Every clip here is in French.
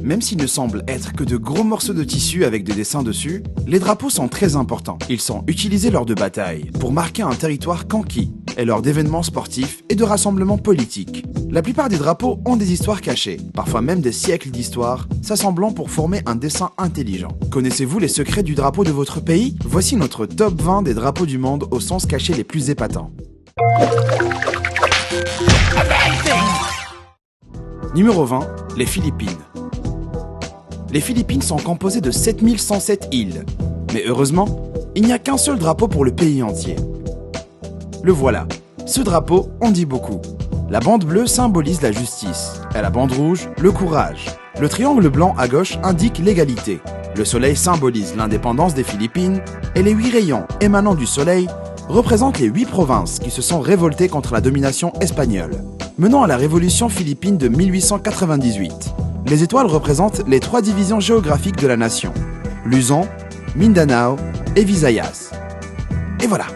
Même s'ils ne semblent être que de gros morceaux de tissu avec des dessins dessus, les drapeaux sont très importants. Ils sont utilisés lors de batailles, pour marquer un territoire conquis, et lors d'événements sportifs et de rassemblements politiques. La plupart des drapeaux ont des histoires cachées, parfois même des siècles d'histoire, s'assemblant pour former un dessin intelligent. Connaissez-vous les secrets du drapeau de votre pays? Voici notre top 20 des drapeaux du monde au sens caché les plus épatants. Numéro 20, les Philippines. Les Philippines sont composées de 7107 îles, mais heureusement, il n'y a qu'un seul drapeau pour le pays entier. Le voilà. Ce drapeau en dit beaucoup. La bande bleue symbolise la justice, et la bande rouge, le courage. Le triangle blanc à gauche indique l'égalité. Le soleil symbolise l'indépendance des Philippines, et les 8 rayons émanant du soleil représentent les 8 provinces qui se sont révoltées contre la domination espagnole, menant à la révolution philippine de 1898. Les étoiles représentent les 3 divisions géographiques de la nation, Luzon, Mindanao et Visayas. Et voilà.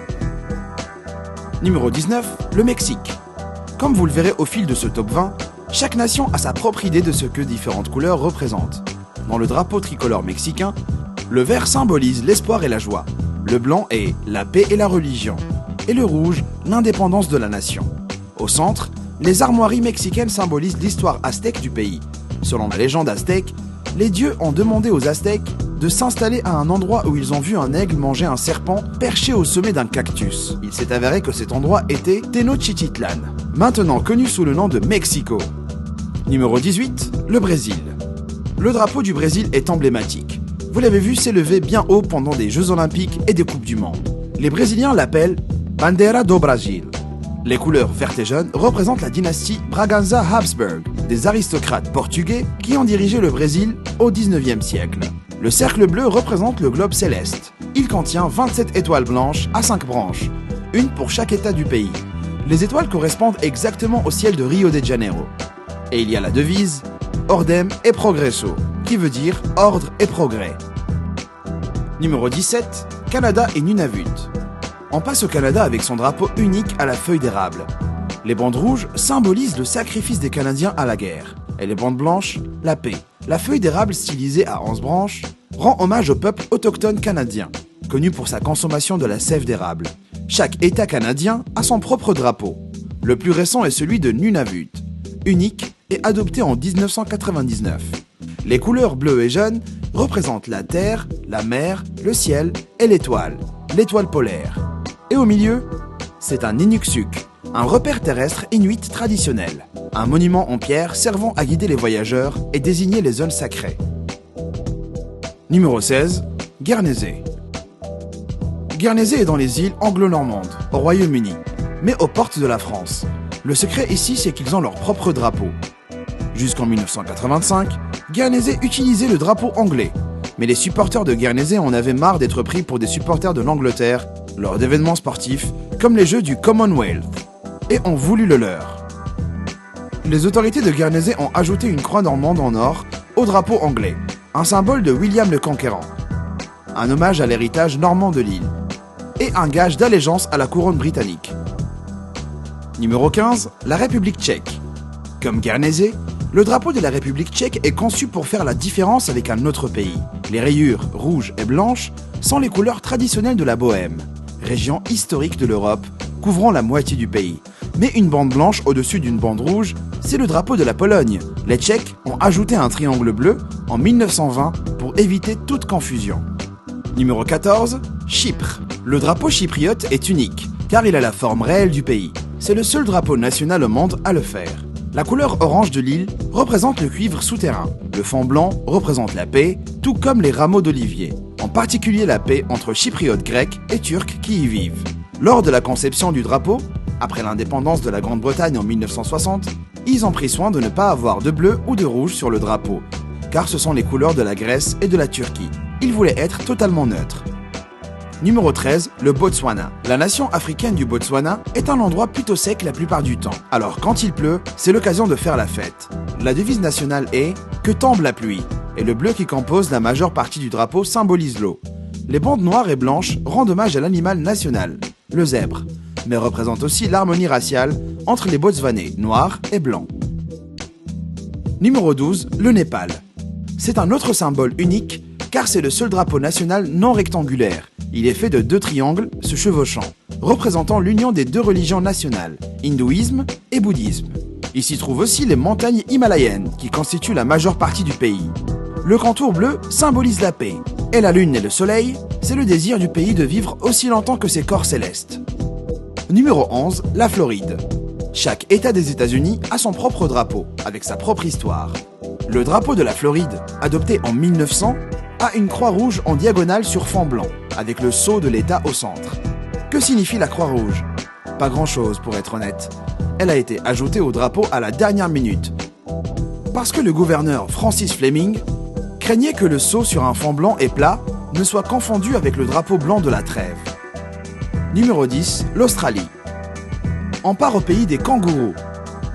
Numéro 19, le Mexique. Comme vous le verrez au fil de ce top 20, chaque nation a sa propre idée de ce que différentes couleurs représentent. Dans le drapeau tricolore mexicain, le vert symbolise l'espoir et la joie, le blanc est la paix et la religion, et le rouge, l'indépendance de la nation. Au centre, les armoiries mexicaines symbolisent l'histoire aztèque du pays. Selon la légende aztèque, les dieux ont demandé aux Aztèques de s'installer à un endroit où ils ont vu un aigle manger un serpent perché au sommet d'un cactus. Il s'est avéré que cet endroit était Tenochtitlan, maintenant connu sous le nom de Mexico. Numéro 18, le Brésil. Le drapeau du Brésil est emblématique. Vous l'avez vu s'élever bien haut pendant des Jeux Olympiques et des Coupes du Monde. Les Brésiliens l'appellent Bandeira do Brasil. Les couleurs vertes et jaunes représentent la dynastie Braganza-Habsburg, des aristocrates portugais qui ont dirigé le Brésil au 19e siècle. Le cercle bleu représente le globe céleste. Il contient 27 étoiles blanches à 5 branches, une pour chaque état du pays. Les étoiles correspondent exactement au ciel de Rio de Janeiro. Et il y a la devise Ordem et Progresso, qui veut dire ordre et progrès. Numéro 17, Canada et Nunavut. On passe au Canada avec son drapeau unique à la feuille d'érable. Les bandes rouges symbolisent le sacrifice des Canadiens à la guerre, et les bandes blanches, la paix. La feuille d'érable stylisée à 11 branches rend hommage au peuple autochtone canadien, connu pour sa consommation de la sève d'érable. Chaque État canadien a son propre drapeau. Le plus récent est celui de Nunavut, unique et adopté en 1999. Les couleurs bleu et jaune représentent la terre, la mer, le ciel et l'étoile polaire. Et au milieu, c'est un Inuksuk, un repère terrestre inuit traditionnel, un monument en pierre servant à guider les voyageurs et désigner les zones sacrées. Numéro 16, Guernesey. Guernesey est dans les îles anglo-normandes, au Royaume-Uni, mais aux portes de la France. Le secret ici, c'est qu'ils ont leur propre drapeau. Jusqu'en 1985, Guernesey utilisait le drapeau anglais, mais les supporters de Guernesey en avaient marre d'être pris pour des supporters de l'Angleterre lors d'événements sportifs comme les Jeux du Commonwealth, et ont voulu le leur. Les autorités de Guernesey ont ajouté une croix normande en or au drapeau anglais, un symbole de William le Conquérant, un hommage à l'héritage normand de l'île, et un gage d'allégeance à la couronne britannique. Numéro 15, la République tchèque. Comme Guernesey, le drapeau de la République tchèque est conçu pour faire la différence avec un autre pays. Les rayures rouges et blanches sont les couleurs traditionnelles de la Bohème, région historique de l'Europe, couvrant la moitié du pays. Mais une bande blanche au-dessus d'une bande rouge, c'est le drapeau de la Pologne. Les Tchèques ont ajouté un triangle bleu en 1920 pour éviter toute confusion. Numéro 14, Chypre. Le drapeau chypriote est unique, car il a la forme réelle du pays. C'est le seul drapeau national au monde à le faire. La couleur orange de l'île représente le cuivre souterrain. Le fond blanc représente la paix, tout comme les rameaux d'olivier. En particulier la paix entre chypriotes grecs et turcs qui y vivent. Lors de la conception du drapeau, après l'indépendance de la Grande-Bretagne en 1960, ils ont pris soin de ne pas avoir de bleu ou de rouge sur le drapeau, car ce sont les couleurs de la Grèce et de la Turquie. Ils voulaient être totalement neutres. Numéro 13, le Botswana. La nation africaine du Botswana est un endroit plutôt sec la plupart du temps. Alors quand il pleut, c'est l'occasion de faire la fête. La devise nationale est « Que tombe la pluie » et le bleu qui compose la majeure partie du drapeau symbolise l'eau. Les bandes noires et blanches rendent hommage à l'animal national, le zèbre, mais représentent aussi l'harmonie raciale entre les Botswanais noirs et blancs. Numéro 12, le Népal. C'est un autre symbole unique, car c'est le seul drapeau national non rectangulaire. Il est fait de 2 triangles se chevauchant, représentant l'union des 2 religions nationales, hindouisme et bouddhisme. Il s'y trouve aussi les montagnes himalayennes, qui constituent la majeure partie du pays. Le contour bleu symbolise la paix, et la lune et le soleil, c'est le désir du pays de vivre aussi longtemps que ses corps célestes. Numéro 11, la Floride. Chaque État des États-Unis a son propre drapeau, avec sa propre histoire. Le drapeau de la Floride, adopté en 1900, a une croix rouge en diagonale sur fond blanc, avec le sceau de l'État au centre. Que signifie la croix rouge? Pas grand-chose pour être honnête. Elle a été ajoutée au drapeau à la dernière minute. Parce que le gouverneur Francis Fleming craignait que le sceau sur un fond blanc et plat ne soit confondu avec le drapeau blanc de la trêve. Numéro 10, l'Australie. On part au pays des kangourous.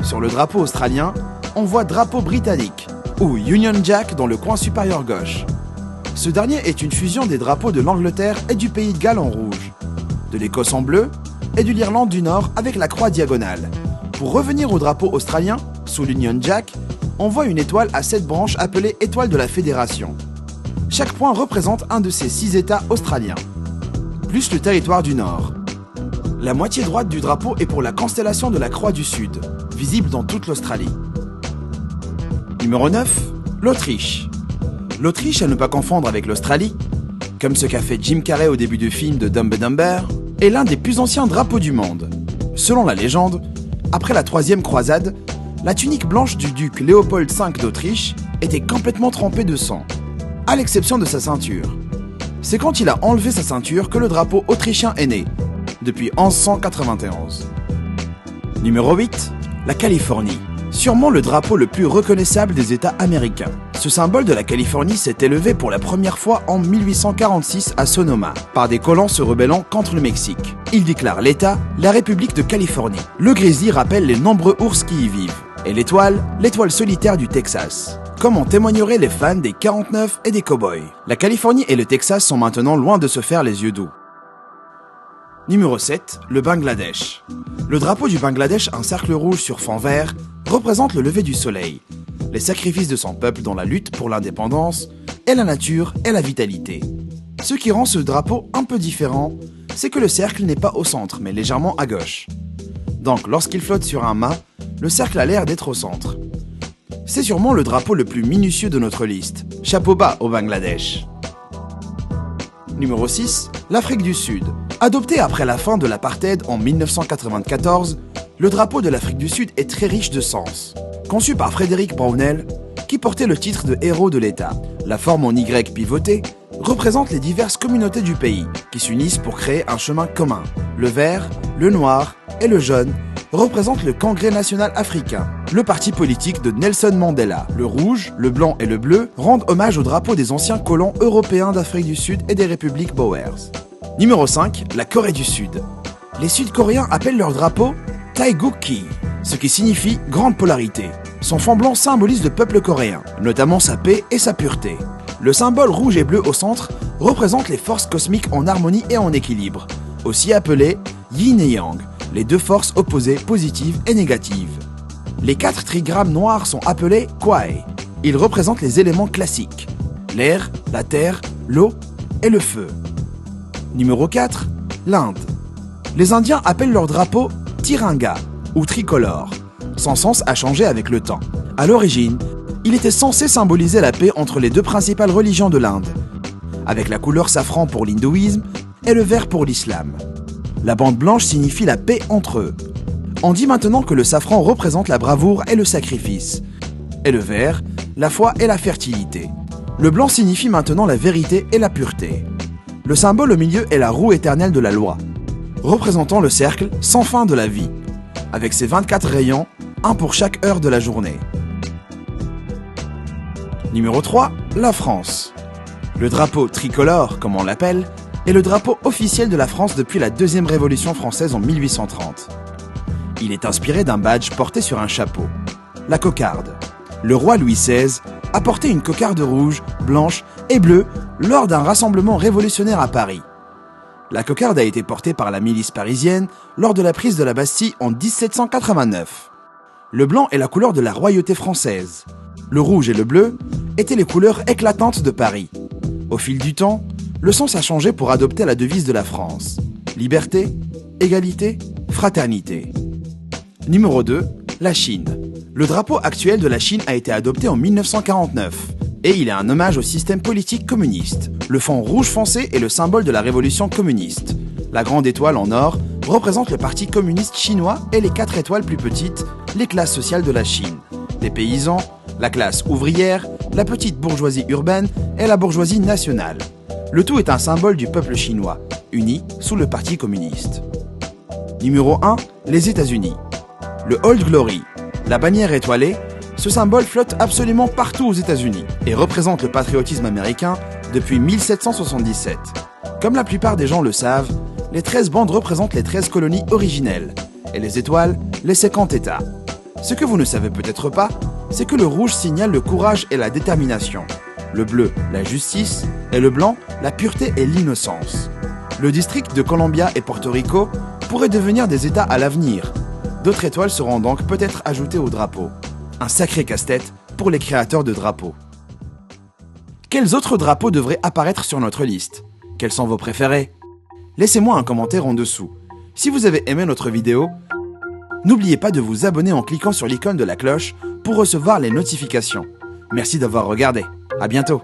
Sur le drapeau australien, on voit drapeau britannique, ou Union Jack dans le coin supérieur gauche. Ce dernier est une fusion des drapeaux de l'Angleterre et du pays de Galles en rouge, de l'Écosse en bleu et de l'Irlande du Nord avec la croix diagonale. Pour revenir au drapeau australien, sous l'Union Jack, on voit une étoile à 7 branches appelée étoile de la Fédération. Chaque point représente un de ces 6 États australiens, plus le territoire du Nord. La moitié droite du drapeau est pour la constellation de la Croix du Sud, visible dans toute l'Australie. Numéro 9, l'Autriche. L'Autriche, à ne pas confondre avec l'Australie, comme ce qu'a fait Jim Carrey au début du film de Dumb and Dumber, est l'un des plus anciens drapeaux du monde. Selon la légende, après la troisième croisade, la tunique blanche du duc Léopold V d'Autriche était complètement trempée de sang, à l'exception de sa ceinture. C'est quand il a enlevé sa ceinture que le drapeau autrichien est né, depuis 1191. Numéro 8, la Californie. Sûrement le drapeau le plus reconnaissable des États américains. Ce symbole de la Californie s'est élevé pour la première fois en 1846 à Sonoma, par des colons se rebellant contre le Mexique. Il déclare l'État, la République de Californie. Le grizzly rappelle les nombreux ours qui y vivent. Et l'étoile solitaire du Texas. Comme en témoigneraient les fans des 49 et des Cowboys. La Californie et le Texas sont maintenant loin de se faire les yeux doux. Numéro 7, le Bangladesh. Le drapeau du Bangladesh, un cercle rouge sur fond vert, représente le lever du soleil, les sacrifices de son peuple dans la lutte pour l'indépendance, et la nature et la vitalité. Ce qui rend ce drapeau un peu différent, c'est que le cercle n'est pas au centre, mais légèrement à gauche. Donc lorsqu'il flotte sur un mât, le cercle a l'air d'être au centre. C'est sûrement le drapeau le plus minutieux de notre liste. Chapeau bas au Bangladesh. Numéro 6, l'Afrique du Sud. Adopté après la fin de l'apartheid en 1994, le drapeau de l'Afrique du Sud est très riche de sens. Conçu par Frédéric Brownell, qui portait le titre de héros de l'État. La forme en Y pivotée représente les diverses communautés du pays, qui s'unissent pour créer un chemin commun. Le vert, le noir et le jaune représentent le Congrès national africain, le parti politique de Nelson Mandela. Le rouge, le blanc et le bleu rendent hommage au drapeau des anciens colons européens d'Afrique du Sud et des républiques Boers. Numéro 5, la Corée du Sud. Les Sud-Coréens appellent leur drapeau Taegukgi, ce qui signifie grande polarité. Son fond blanc symbolise le peuple coréen, notamment sa paix et sa pureté. Le symbole rouge et bleu au centre représente les forces cosmiques en harmonie et en équilibre, aussi appelées Yin et Yang, les deux forces opposées positives et négatives. Les 4 trigrammes noirs sont appelés Kwae. Ils représentent les éléments classiques, l'air, la terre, l'eau et le feu. Numéro 4, l'Inde. Les Indiens appellent leur drapeau Tiranga ou tricolore. Son sens a changé avec le temps. À l'origine, il était censé symboliser la paix entre les 2 principales religions de l'Inde, avec la couleur safran pour l'hindouisme et le vert pour l'islam. La bande blanche signifie la paix entre eux. On dit maintenant que le safran représente la bravoure et le sacrifice, et le vert, la foi et la fertilité. Le blanc signifie maintenant la vérité et la pureté. Le symbole au milieu est la roue éternelle de la loi, représentant le cercle sans fin de la vie, avec ses 24 rayons, un pour chaque heure de la journée. Numéro 3, la France. Le drapeau tricolore, comme on l'appelle, est le drapeau officiel de la France depuis la deuxième Révolution française en 1830. Il est inspiré d'un badge porté sur un chapeau, la cocarde. Le roi Louis XVI a porté une cocarde rouge, blanche et bleue lors d'un rassemblement révolutionnaire à Paris. La cocarde a été portée par la milice parisienne lors de la prise de la Bastille en 1789. Le blanc est la couleur de la royauté française. Le rouge et le bleu étaient les couleurs éclatantes de Paris. Au fil du temps, le sens a changé pour adopter la devise de la France. Liberté, égalité, fraternité. Numéro 2, la Chine. Le drapeau actuel de la Chine a été adopté en 1949 et il est un hommage au système politique communiste. Le fond rouge foncé est le symbole de la révolution communiste. La grande étoile en or représente le parti communiste chinois et les 4 étoiles plus petites, les classes sociales de la Chine. Les paysans, la classe ouvrière, la petite bourgeoisie urbaine et la bourgeoisie nationale. Le tout est un symbole du peuple chinois, uni sous le parti communiste. Numéro 1, les États-Unis. Le Old Glory, la bannière étoilée, ce symbole flotte absolument partout aux États-Unis et représente le patriotisme américain depuis 1777. Comme la plupart des gens le savent, les 13 bandes représentent les 13 colonies originelles et les étoiles, les 50 États. Ce que vous ne savez peut-être pas, c'est que le rouge signale le courage et la détermination, le bleu, la justice, et le blanc, la pureté et l'innocence. Le district de Columbia et Porto Rico pourraient devenir des États à l'avenir. D'autres étoiles seront donc peut-être ajoutées au drapeau. Un sacré casse-tête pour les créateurs de drapeaux. Quels autres drapeaux devraient apparaître sur notre liste? Quels sont vos préférés? Laissez-moi un commentaire en dessous. Si vous avez aimé notre vidéo, n'oubliez pas de vous abonner en cliquant sur l'icône de la cloche pour recevoir les notifications. Merci d'avoir regardé. À bientôt.